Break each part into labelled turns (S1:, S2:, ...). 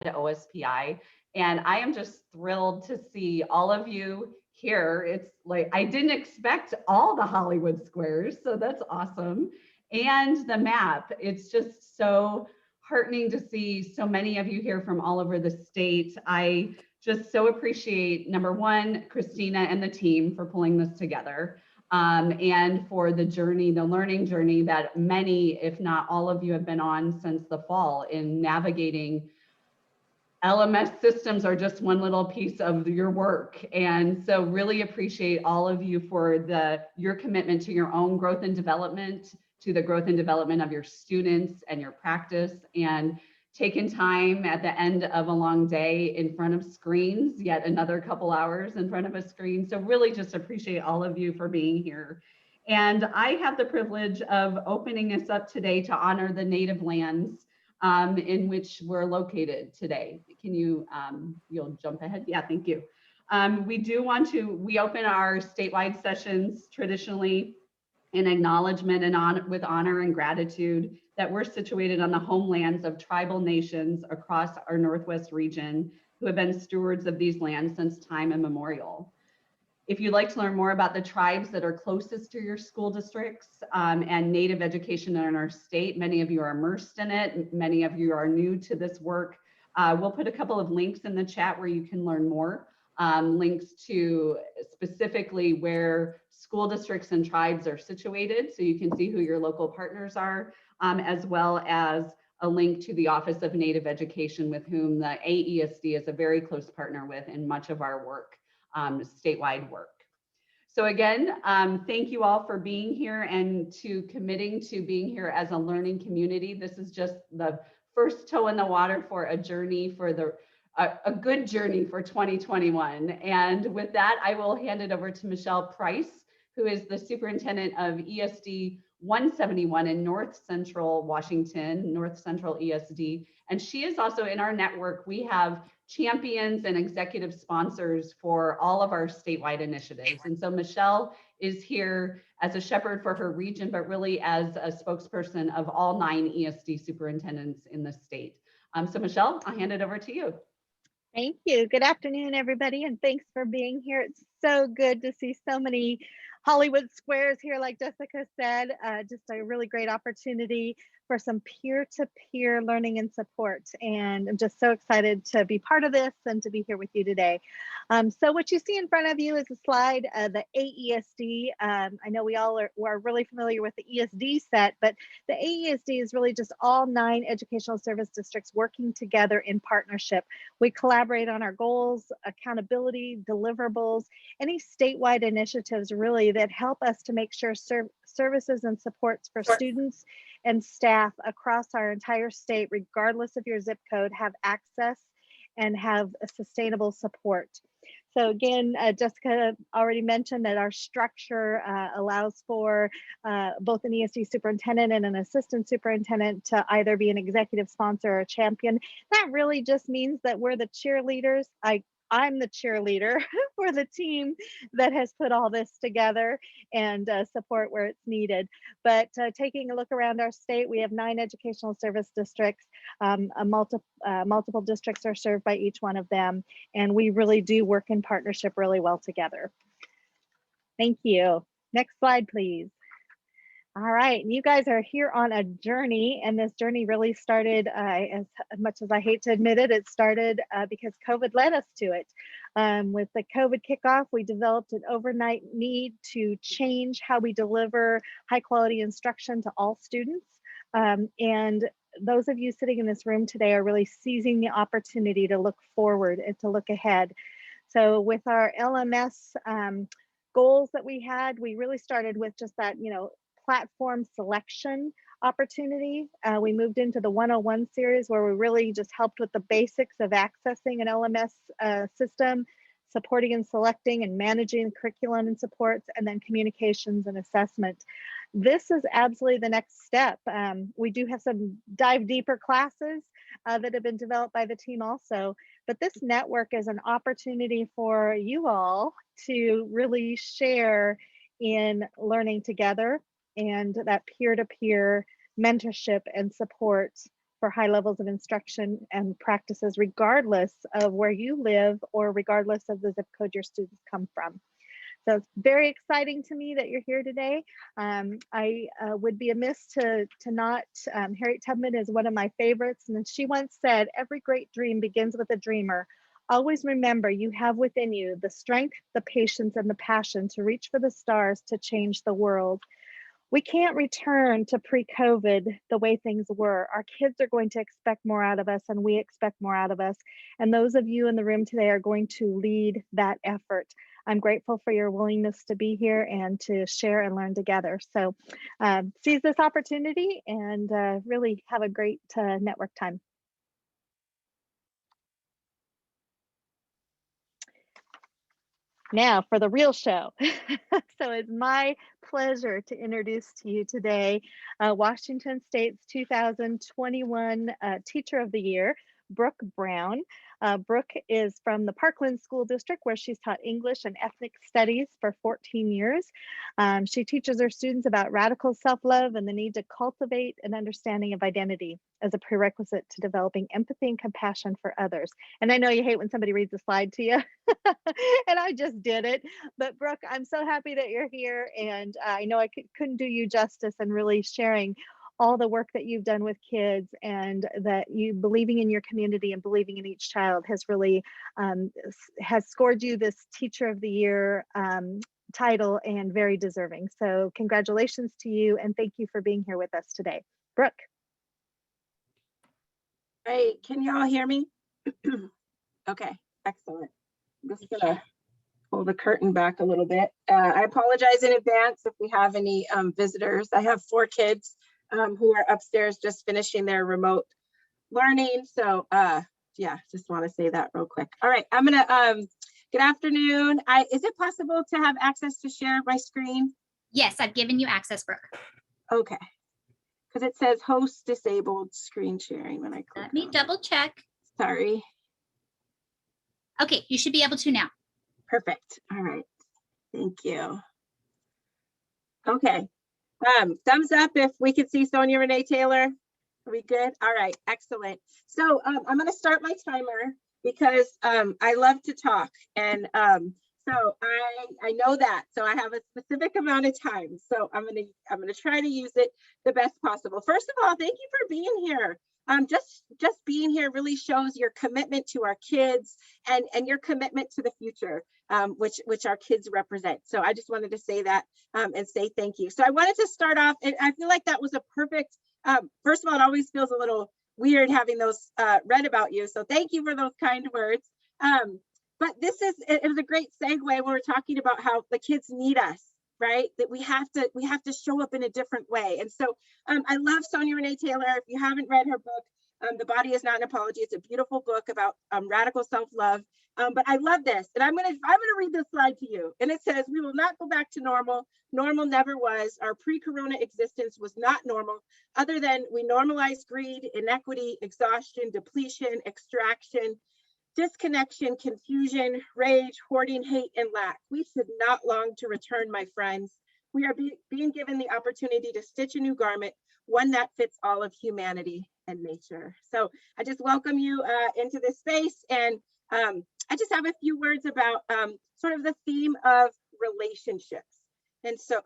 S1: OSPI. And I am just thrilled to see all of you here. It's like I didn't expect all the Hollywood squares, so that's awesome. And the map, it's just so heartening to see so many of you here from all over the state. I just so appreciate, number one, Christina and the team for pulling this together. And for the journey, the learning journey that many, if not all of you, have been on since the fall in navigating. LMS systems are just one little piece of your work. And so really appreciate all of you for your commitment to your own growth and development, to the growth and development of your students and your practice, and taking time at the end of a long day in front of screens, yet another couple hours in front of a screen. So really just appreciate all of you for being here. And I have the privilege of opening us up today to honor the native lands in which we're located today. Can you, you'll jump ahead? Yeah, thank you. We open our statewide sessions traditionally in acknowledgement and with honor and gratitude that we're situated on the homelands of tribal nations across our Northwest region who have been stewards of these lands since time immemorial. If you'd like to learn more about the tribes that are closest to your school districts and Native education in our state, many of you are immersed in it, many of you are new to this work. We'll put a couple of links in the chat where you can learn more, links to specifically where school districts and tribes are situated, so you can see who your local partners are, as well as a link to the Office of Native Education, with whom the AESD is a very close partner with in much of our work. Statewide work. So again, thank you all for being here and to committing to being here as a learning community. This is just the first toe in the water for a journey for a good journey for 2021. And with that, I will hand it over to Michelle Price, who is the superintendent of ESD 171 in North Central Washington, North Central ESD. And she is also in our network. We have champions and executive sponsors for all of our statewide initiatives. And so Michelle is here as a shepherd for her region, but really as a spokesperson of all 9 ESD superintendents in the state. So Michelle, I'll hand it over to you.
S2: Thank you. Good afternoon, everybody, and thanks for being here. It's so good to see so many Hollywood squares here, like Jessica said. Just a really great opportunity for some peer-to-peer learning and support. And I'm just so excited to be part of this and to be here with you today. So what you see in front of you is a slide, the AESD. I know we all are really familiar with the ESD set, but the AESD is really just all 9 educational service districts working together in partnership. We collaborate on our goals, accountability, deliverables, any statewide initiatives really that help us to make sure services and supports for students and staff across our entire state, regardless of your zip code, have access and have a sustainable support. So again, Jessica already mentioned that our structure allows for both an ESD superintendent and an assistant superintendent to either be an executive sponsor or a champion. That really just means that we're the cheerleaders. I'm the cheerleader for the team that has put all this together and support where it's needed. But taking a look around our state, we have 9 educational service districts. Multiple districts are served by each one of them, and we really do work in partnership really well together. Thank you. Next slide, please. All right, you guys are here on a journey, and this journey really started, as much as I hate to admit it, it started because COVID led us to it. With the COVID kickoff, we developed an overnight need to change how we deliver high quality instruction to all students. And those of you sitting in this room today are really seizing the opportunity to look forward and to look ahead. So with our LMS goals that we had, we really started with just that, platform selection opportunity. We moved into the 101 series where we really just helped with the basics of accessing an LMS system, supporting and selecting and managing curriculum and supports, and then communications and assessment. This is absolutely the next step. We do have some dive deeper classes that have been developed by the team also, but this network is an opportunity for you all to really share in learning together and that peer-to-peer mentorship and support for high levels of instruction and practices, regardless of where you live or regardless of the zip code your students come from. So it's very exciting to me that you're here today. I would be amiss to not, Harriet Tubman is one of my favorites, and she once said, every great dream begins with a dreamer. Always remember, you have within you the strength, the patience, and the passion to reach for the stars to change the world. We can't return to pre-COVID the way things were. Our kids are going to expect more out of us, and we expect more out of us. And those of you in the room today are going to lead that effort. I'm grateful for your willingness to be here and to share and learn together. So seize this opportunity and really have a great network time. Now for the real show. So it's my pleasure to introduce to you today Washington State's 2021 Teacher of the Year, Brooke Brown. Brooke is from the Parkland School District, where she's taught English and ethnic studies for 14 years. She teaches her students about radical self-love and the need to cultivate an understanding of identity as a prerequisite to developing empathy and compassion for others. And I know you hate when somebody reads a slide to you, and I just did it. But Brooke, I'm so happy that you're here, and I know I couldn't do you justice in really sharing all the work that you've done with kids, and that you believing in your community and believing in each child has really has scored you this Teacher of the Year title, and very deserving. So congratulations to you, and thank you for being here with us today. Brooke.
S3: Great, can you all hear me? Okay, excellent. I'm just gonna pull the curtain back a little bit. I apologize in advance if we have any visitors. I have 4 kids who are upstairs just finishing their remote learning. So yeah, just want to say that real quick. All right, I'm gonna, good afternoon. Is it possible to have access to share my screen?
S4: Yes, I've given you access, Brooke.
S3: Okay, because it says host disabled screen sharing when I click.
S4: Let me double check.
S3: Sorry.
S4: Okay, you should be able to now.
S3: Perfect. All right. Thank you. Okay. Thumbs up if we could see Sonia Renee Taylor. Are we good? All right. Excellent. So I'm going to start my timer because I love to talk, and so I know that. So I have a specific amount of time. So I'm gonna try to use it the best possible. First of all, thank you for being here. Just being here really shows your commitment to our kids and your commitment to the future, which our kids represent. So I just wanted to say that and say thank you. So I wanted to start off, and I feel like that was a perfect, first of all, it always feels a little weird having those read about you. So thank you for those kind words. But it was a great segue when we're talking about how the kids need us, right? That we have to show up in a different way. And so I love Sonia Renee Taylor. If you haven't read her book, The Body Is Not an Apology, it's a beautiful book about radical self-love. But I love this, and I'm gonna read this slide to you. And it says, "We will not go back to normal. Normal never was. Our pre-corona existence was not normal, other than we normalized greed, inequity, exhaustion, depletion, extraction, disconnection, confusion, rage, hoarding, hate, and lack. We should not long to return, my friends. We are being given the opportunity to stitch a new garment, one that fits all of humanity and nature." So I just welcome you into this space, and I just have a few words about sort of the theme of relationships. And so,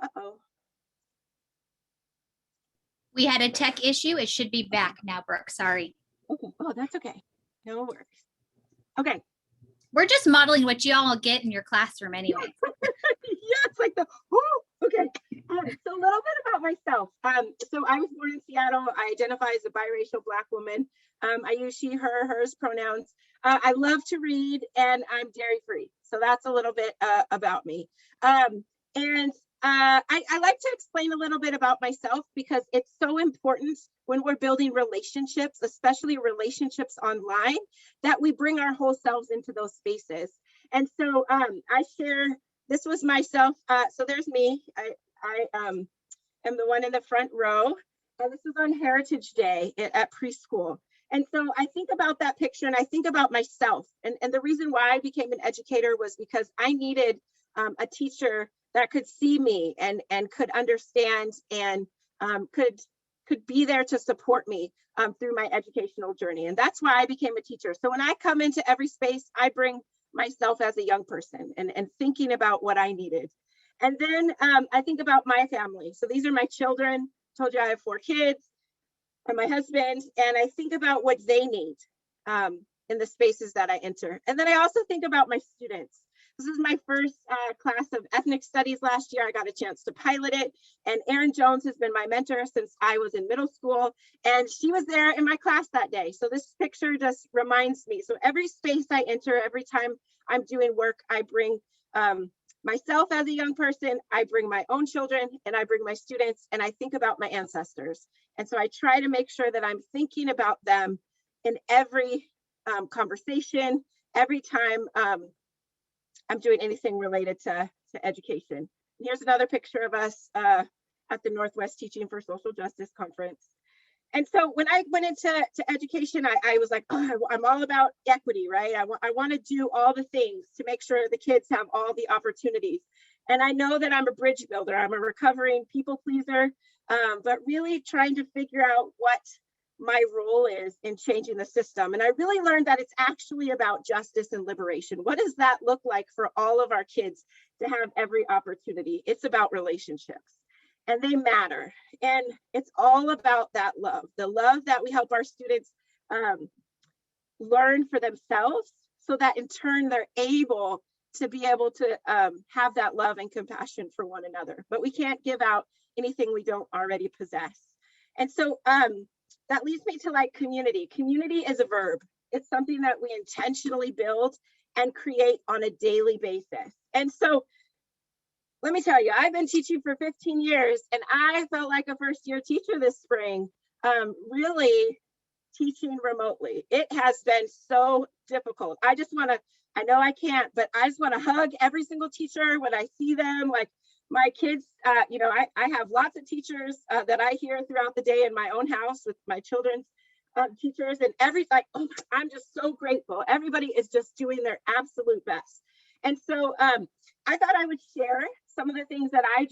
S4: We had a tech issue. It should be back now, Brooke. Sorry.
S3: Okay. Oh, that's okay. No worries. Okay.
S4: We're just modeling what you all get in your classroom anyway.
S3: Yeah, it's like okay. So a little bit about myself. So I was born in Seattle. I identify as a biracial Black woman. I use she, her, hers pronouns. I love to read, and I'm dairy free. So that's a little bit about me. I like to explain a little bit about myself because it's so important when we're building relationships, especially relationships online, that we bring our whole selves into those spaces. And so I share, this was myself. So there's me. I am the one in the front row. And this is on Heritage Day at preschool. And so I think about that picture, and I think about myself. And the reason why I became an educator was because I needed a teacher that could see me and could understand and could could be there to support me through my educational journey. And that's why I became a teacher. So when I come into every space, I bring myself as a young person and thinking about what I needed. And then I think about my family. So these are my children. I told you I have 4 kids and my husband, and I think about what they need in the spaces that I enter. And then I also think about my students. This is my first class of ethnic studies last year. I got a chance to pilot it. And Erin Jones has been my mentor since I was in middle school. And she was there in my class that day. So this picture just reminds me. So every space I enter, every time I'm doing work, I bring myself as a young person, I bring my own children, and I bring my students, and I think about my ancestors. And so I try to make sure that I'm thinking about them in every conversation, every time I'm doing anything related to education. And here's another picture of us at the Northwest Teaching for Social Justice Conference. And so when I went into education, I was like, oh, I'm all about equity, right? I want to do all the things to make sure the kids have all the opportunities. And I know that I'm a bridge builder. I'm a recovering people pleaser, but really trying to figure out what my role is in changing the system. And I really learned that it's actually about justice and liberation. What does that look like for all of our kids to have every opportunity? It's about relationships, and they matter. And it's all about that love, the love that we help our students learn for themselves, so that in turn they're able to have that love and compassion for one another. But we can't give out anything we don't already possess. And so that leads me to like community. Community is a verb. It's something that we intentionally build and create on a daily basis. And so let me tell you, I've been teaching for 15 years, and I felt like a first-year teacher this spring, really teaching remotely. It has been so difficult. I know I can't, but I just want to hug every single teacher when I see them. Like my kids, I have lots of teachers that I hear throughout the day in my own house with my children's teachers, and I'm just so grateful. Everybody is just doing their absolute best. And so I thought I would share some of the things that I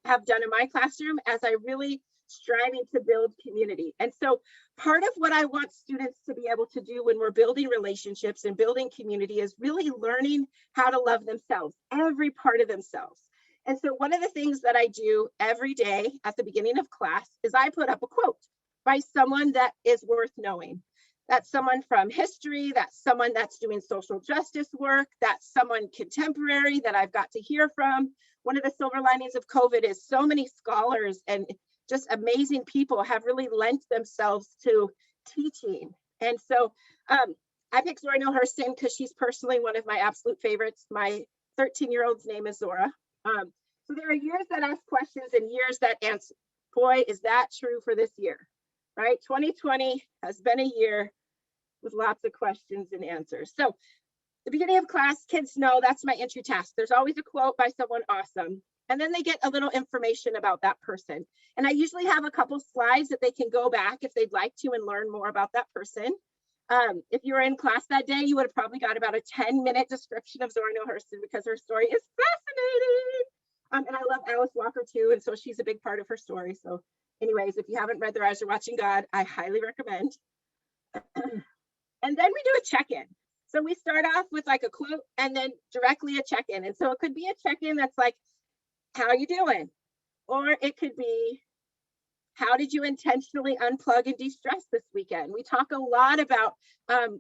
S3: have done in my classroom as I really striving to build community. And so part of what I want students to be able to do when we're building relationships and building community is really learning how to love themselves, every part of themselves. And so one of the things that I do every day at the beginning of class is I put up a quote by someone that is worth knowing. That's someone from history, that's someone that's doing social justice work, that's someone contemporary that I've got to hear from. One of the silver linings of COVID is so many scholars and just amazing people have really lent themselves to teaching. And so I picked Hurston because she's personally one of my absolute favorites. My 13-year-old's name is Zora. So there are years that ask questions and years that answer. Boy, is that true for this year, right? 2020 has been a year with lots of questions and answers. So the beginning of class, kids know that's my entry task. There's always a quote by someone awesome. And then they get a little information about that person. And I usually have a couple slides that they can go back if they'd like to and learn more about that person. If you were in class that day, you would have probably got about a 10-minute description of Zora Hurston because her story is fascinating. And I love Alice Walker too. And so she's a big part of her story. So anyways, if you haven't read Their Eyes Are Watching God, I highly recommend. And then we do a check-in. So we start off with like a quote and then directly a check-in. And so it could be a check-in that's like, how are you doing? Or it could be, how did you intentionally unplug and de-stress this weekend? We talk a lot about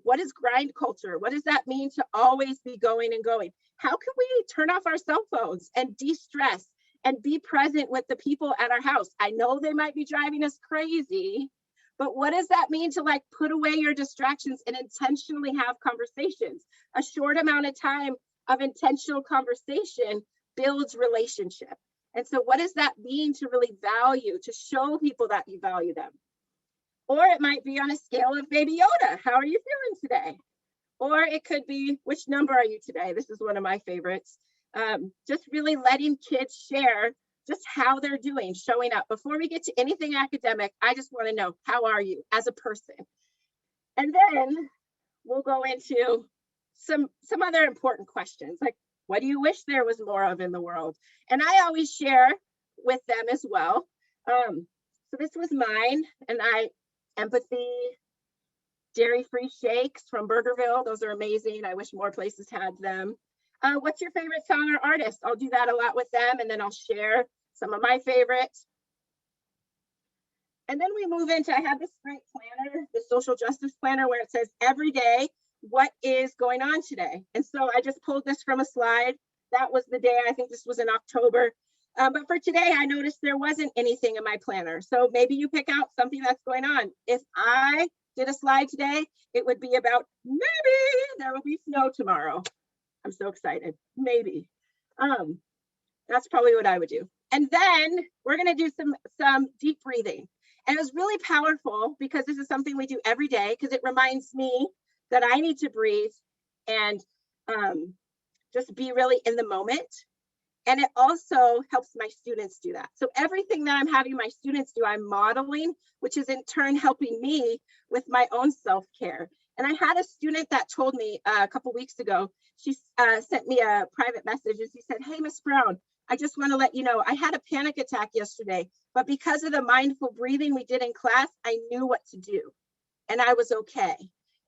S3: what is grind culture? What does that mean to always be going and going? How can we turn off our cell phones and de-stress and be present with the people at our house? I know they might be driving us crazy, but what does that mean to like put away your distractions and intentionally have conversations? A short amount of time of intentional conversation builds relationship. And so what does that mean to really value, to show people that you value them? Or it might be on a scale of Baby Yoda. How are you feeling today? Or it could be, which number are you today? This is one of my favorites. Just really letting kids share just how they're doing, showing up. Before we get to anything academic, I just want to know, how are you as a person? And then we'll go into some other important questions, like, what do you wish there was more of in the world? And I always share with them as well. So this was mine, and empathy, dairy-free shakes from Burgerville. Those are amazing. I wish more places had them. What's your favorite song or artist? I'll do that a lot with them, and then I'll share some of my favorites. And then we move into, I have this great planner, the social justice planner, where it says every day, what is going on today? And so I just pulled this from a slide. That was the day, I think this was in October. But for today, I noticed there wasn't anything in my planner. So maybe you pick out something that's going on. If I did a slide today, it would be about maybe there will be snow tomorrow. I'm so excited, maybe. That's probably what I would do. And then we're gonna do some deep breathing. And it was really powerful because this is something we do every day, because it reminds me that I need to breathe and just be really in the moment. And it also helps my students do that. So everything that I'm having my students do, I'm modeling, which is in turn helping me with my own self-care. And I had a student that told me a couple weeks ago, she sent me a private message and she said, hey, Miss Brown, I just want to let you know, I had a panic attack yesterday, but because of the mindful breathing we did in class, I knew what to do and I was okay.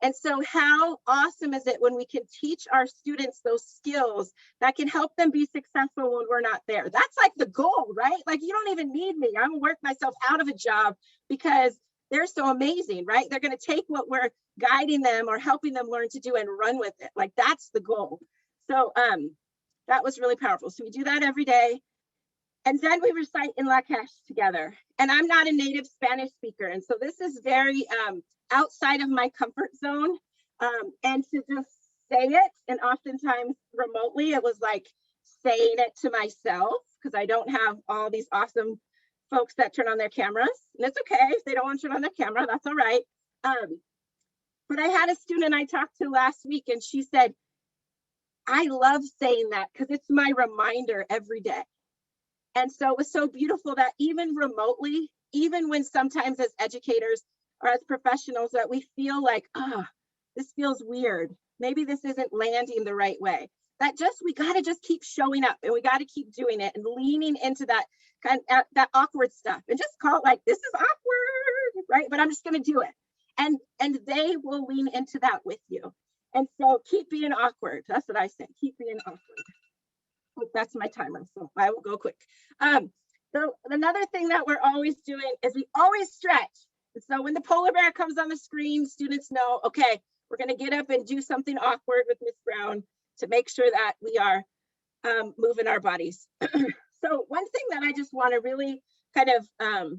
S3: And so how awesome is it when we can teach our students those skills that can help them be successful when we're not there? That's like the goal, right? Like you don't even need me. I'm gonna work myself out of a job because they're so amazing, right? They're gonna take what we're guiding them or helping them learn to do and run with it. Like that's the goal. So that was really powerful. So we do that every day. And then we recite in Lakesh together. And I'm not a native Spanish speaker. And so this is very outside of my comfort zone. And to just say it, and oftentimes remotely, it was like saying it to myself because I don't have all these awesome folks that turn on their cameras. And it's okay if they don't want to turn on their camera, that's all right. But I had a student I talked to last week and she said, I love saying that because it's my reminder every day. And so it was so beautiful that even remotely, even when sometimes as educators or as professionals that we feel like, this feels weird. Maybe this isn't landing the right way. That we got to just keep showing up and we got to keep doing it and leaning into that that awkward stuff and just call it like, this is awkward, right? But I'm just going to do it. And they will lean into that with you. And so keep being awkward. That's what I say. Keep being awkward. Oh, that's my timer, so I will go quick. So another thing that we're always doing is we always stretch. And so when the polar bear comes on the screen, students know, okay, we're going to get up and do something awkward with Miss Brown to make sure that we are moving our bodies. So one thing that I just want to really kind of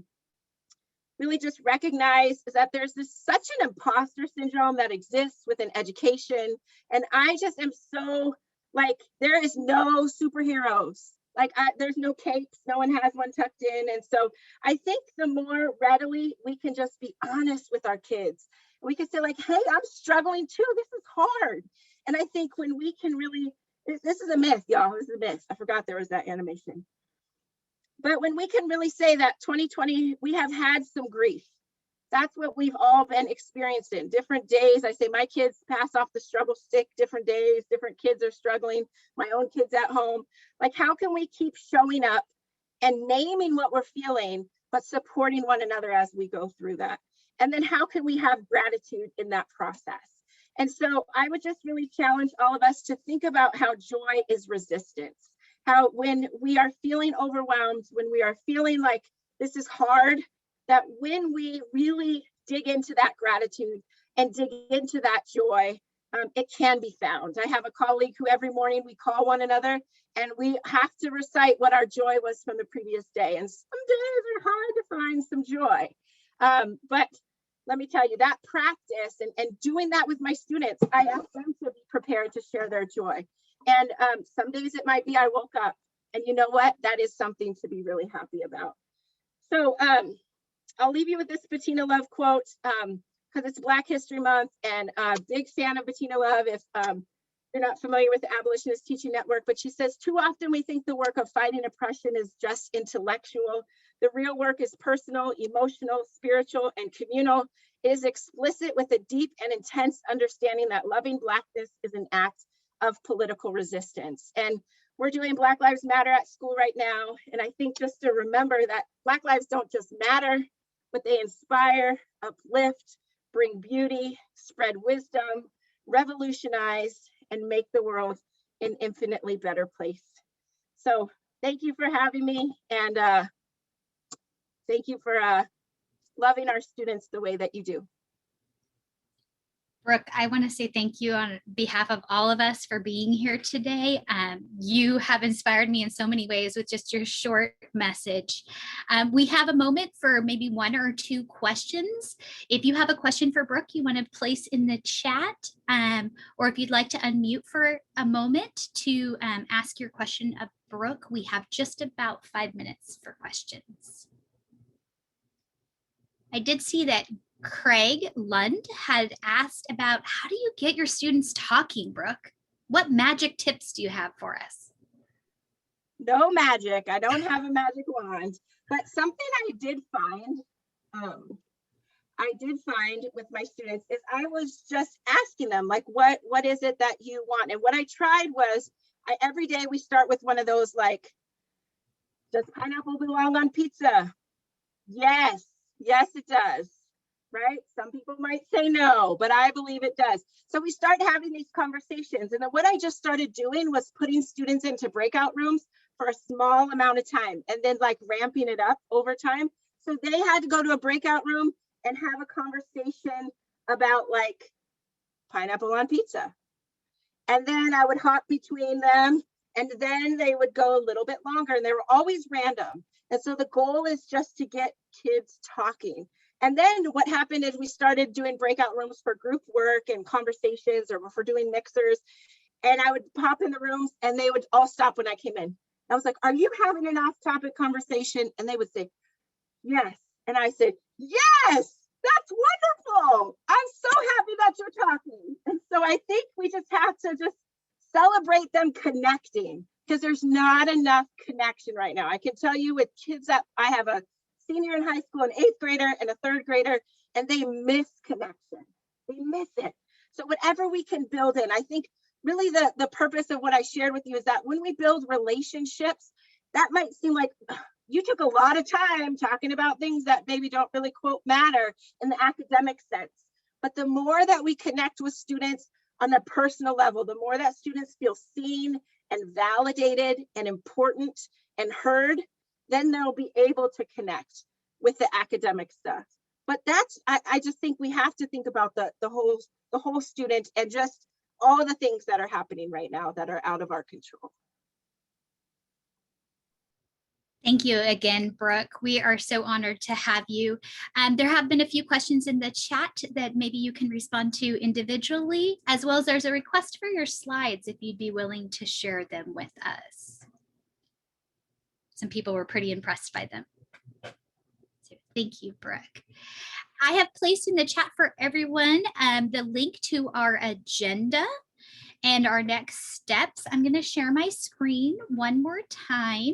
S3: really just recognize is that there's such an imposter syndrome that exists within education. And I just am so like, there is no superheroes. Like there's no capes, no one has one tucked in. And so I think the more readily we can just be honest with our kids, we can say like, hey, I'm struggling too, this is hard. And I think when we can really, this is a myth, y'all, this is a myth. I forgot there was that animation. But when we can really say that 2020, we have had some grief. That's what we've all been experiencing. Different days, I say my kids pass off the struggle stick, different days, different kids are struggling, my own kids at home. Like how can we keep showing up and naming what we're feeling, but supporting one another as we go through that? And then how can we have gratitude in that process? And so I would just really challenge all of us to think about how joy is resistance. How when we are feeling overwhelmed, when we are feeling like this is hard, that when we really dig into that gratitude and dig into that joy, it can be found. I have a colleague who every morning we call one another and we have to recite what our joy was from the previous day. And some days are hard to find some joy. But let me tell you that practice and doing that with my students, I ask them to be prepared to share their joy. And some days it might be I woke up and you know what? That is something to be really happy about. So I'll leave you with this Bettina Love quote because it's Black History Month and a big fan of Bettina Love if you're not familiar with the Abolitionist Teaching Network, but she says, too often we think the work of fighting oppression is just intellectual. The real work is personal, emotional, spiritual, and communal. It is explicit with a deep and intense understanding that loving Blackness is an act of political resistance. And we're doing Black Lives Matter at school right now. And I think just to remember that Black lives don't just matter, but they inspire, uplift, bring beauty, spread wisdom, revolutionize, and make the world an infinitely better place. So thank you for having me, and thank you for loving our students the way that you do.
S4: Brooke, I want to say thank you on behalf of all of us for being here today. You have inspired me in so many ways with just your short message. We have a moment for maybe 1 or 2 questions. If you have a question for Brooke, you want to place in the chat, or if you'd like to unmute for a moment to ask your question of Brooke, we have just about 5 minutes for questions. I did see that Craig Lund had asked about how do you get your students talking, Brooke? What magic tips do you have for us?
S3: No magic. I don't have a magic wand, but something I did find with my students is I was just asking them, like, what is it that you want? And what I tried was, every day we start with one of those, like, does pineapple belong on pizza? Yes, it does. Right? Some people might say no, but I believe it does. So we start having these conversations. And then what I just started doing was putting students into breakout rooms for a small amount of time and then like ramping it up over time. So they had to go to a breakout room and have a conversation about like pineapple on pizza. And then I would hop between them, and then they would go a little bit longer, and they were always random. And so the goal is just to get kids talking. And then what happened is we started doing breakout rooms for group work and conversations, or for doing mixers. And I would pop in the rooms and they would all stop when I came in. I was like, are you having an off-topic conversation? And they would say, yes. And I said, yes, that's wonderful. I'm so happy that you're talking. And so I think we just have to just celebrate them connecting, because there's not enough connection right now. I can tell you with kids that I have a senior in high school, an 8th grader and a 3rd grader, and they miss connection. They miss it. So whatever we can build in, I think really the purpose of what I shared with you is that when we build relationships, that might seem like you took a lot of time talking about things that maybe don't really quote matter in the academic sense. But the more that we connect with students on a personal level, the more that students feel seen and validated and important and heard, then they'll be able to connect with the academic stuff. But that's, I just think we have to think about the whole student and just all the things that are happening right now that are out of our control.
S4: Thank you again, Brooke. We are so honored to have you. There have been a few questions in the chat that maybe you can respond to individually, as well as there's a request for your slides if you'd be willing to share them with us. Some people were pretty impressed by them. So thank you, Brooke. I have placed in the chat for everyone the link to our agenda and our next steps. I'm going to share my screen one more time.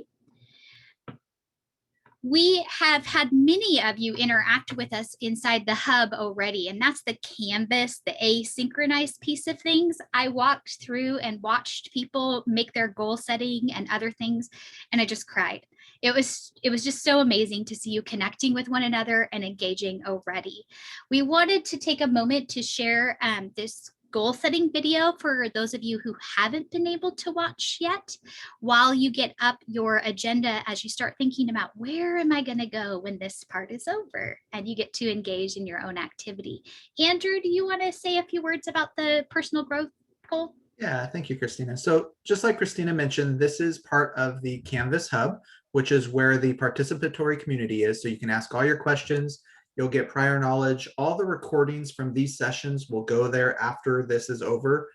S4: We have had many of you interact with us inside the hub already, and that's the Canvas, the asynchronous piece of things. I walked through and watched people make their goal setting and other things, and I just cried. It was just so amazing to see you connecting with one another and engaging already. We wanted to take a moment to share this goal setting video for those of you who haven't been able to watch yet, while you get up your agenda as you start thinking about where am I going to go when this part is over, and you get to engage in your own activity. Andrew, do you want to say a few words about the personal growth goal?
S5: Yeah, thank you, Christina. So just like Christina mentioned, this is part of the Canvas Hub, which is where the participatory community is. So you can ask all your questions. You'll get prior knowledge. All the recordings from these sessions will go there after this is over,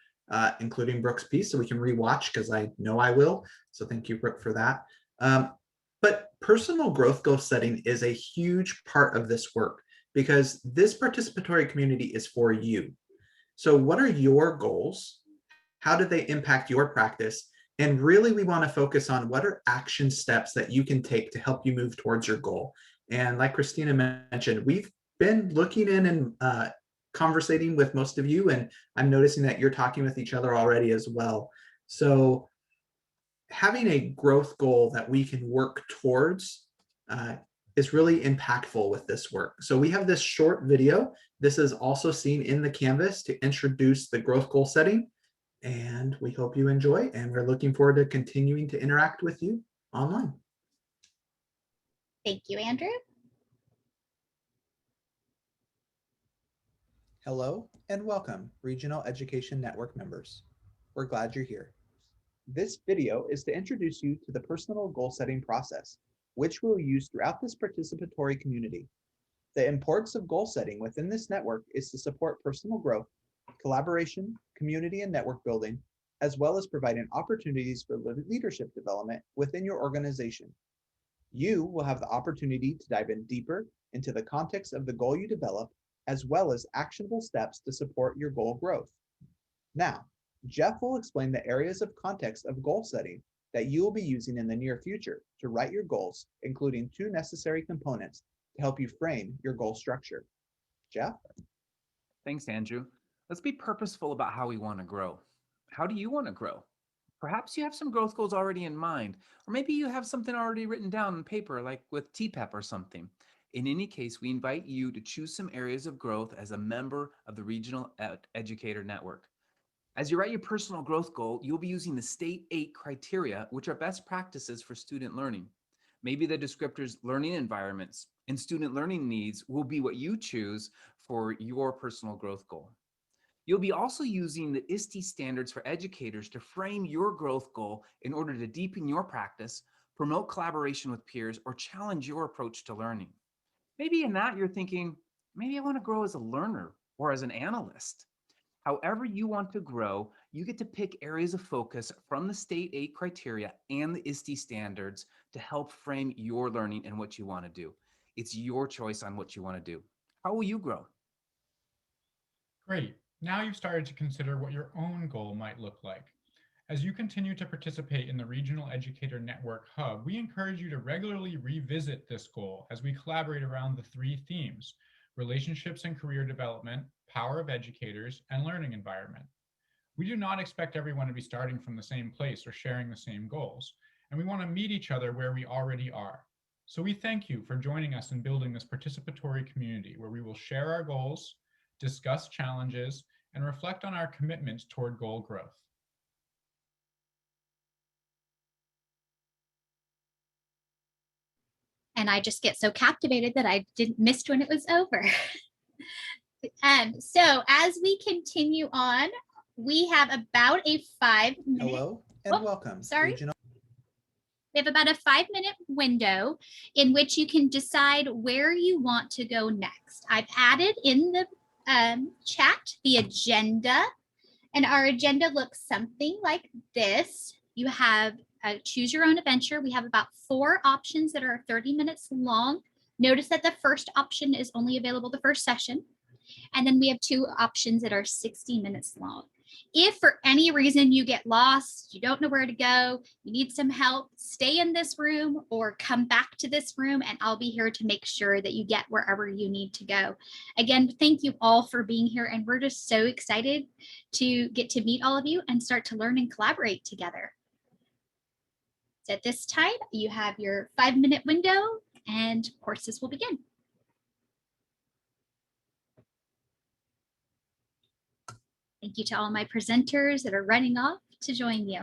S5: including Brooke's piece, so we can rewatch, because I know I will. So thank you, Brooke, for that. But personal growth goal setting is a huge part of this work, because this participatory community is for you. So what are your goals? How do they impact your practice? And really, we want to focus on what are action steps that you can take to help you move towards your goal. And like Christina mentioned, we've been looking in and conversating with most of you, and I'm noticing that you're talking with each other already as well. So having a growth goal that we can work towards is really impactful with this work. So we have this short video. This is also seen in the Canvas to introduce the growth goal setting. And we hope you enjoy, and we're looking forward to continuing to interact with you online.
S4: Thank you, Andrew.
S5: Hello and welcome, Regional Education Network members. We're glad you're here. This video is to introduce you to the personal goal setting process, which we'll use throughout this participatory community. The importance of goal setting within this network is to support personal growth, collaboration, community and network building, as well as providing opportunities for leadership development within your organization. You will have the opportunity to dive in deeper into the context of the goal you develop, as well as actionable steps to support your goal growth. Now, Jeff will explain the areas of context of goal setting that you will be using in the near future to write your goals, including 2 necessary components to help you frame your goal structure. Jeff?
S6: Thanks, Andrew. Let's be purposeful about how we want to grow. How do you want to grow? Perhaps you have some growth goals already in mind, or maybe you have something already written down on paper, like with TPEP or something. In any case, we invite you to choose some areas of growth as a member of the Regional Educator Network. As you write your personal growth goal, you'll be using the State 8 criteria, which are best practices for student learning. Maybe the descriptors learning environments and student learning needs will be what you choose for your personal growth goal. You'll be also using the ISTE standards for educators to frame your growth goal in order to deepen your practice, promote collaboration with peers, or challenge your approach to learning. Maybe in that you're thinking, maybe I want to grow as a learner or as an analyst. However you want to grow, you get to pick areas of focus from the State 8 criteria and the ISTE standards to help frame your learning and what you want to do. It's your choice on what you want to do. How will you grow?
S7: Great. Now you've started to consider what your own goal might look like. As you continue to participate in the Regional Educator Network Hub, we encourage you to regularly revisit this goal as we collaborate around the 3 themes: relationships and career development, power of educators, and learning environment. We do not expect everyone to be starting from the same place or sharing the same goals, and we want to meet each other where we already are. So we thank you for joining us in building this participatory community where we will share our goals, discuss challenges, and reflect on our commitments toward goal growth.
S4: And I just get so captivated that I didn't miss when it was over. So as we continue on, we have about a 5-minute.
S5: Hello and welcome.
S4: Sorry. We have about a 5-minute window in which you can decide where you want to go next. I've added in the chat the agenda, and our agenda looks something like this. You have choose your own adventure. We have about 4 options that are 30 minutes long. Notice that the first option is only available the first session. And then we have 2 options that are 60 minutes long. If for any reason you get lost, you don't know where to go, you need some help, stay in this room or come back to this room, and I'll be here to make sure that you get wherever you need to go. Again, thank you all for being here, and we're just so excited to get to meet all of you and start to learn and collaborate together. So at this time, you have your 5-minute window, and courses will begin. Thank you to all my presenters that are running off to join you.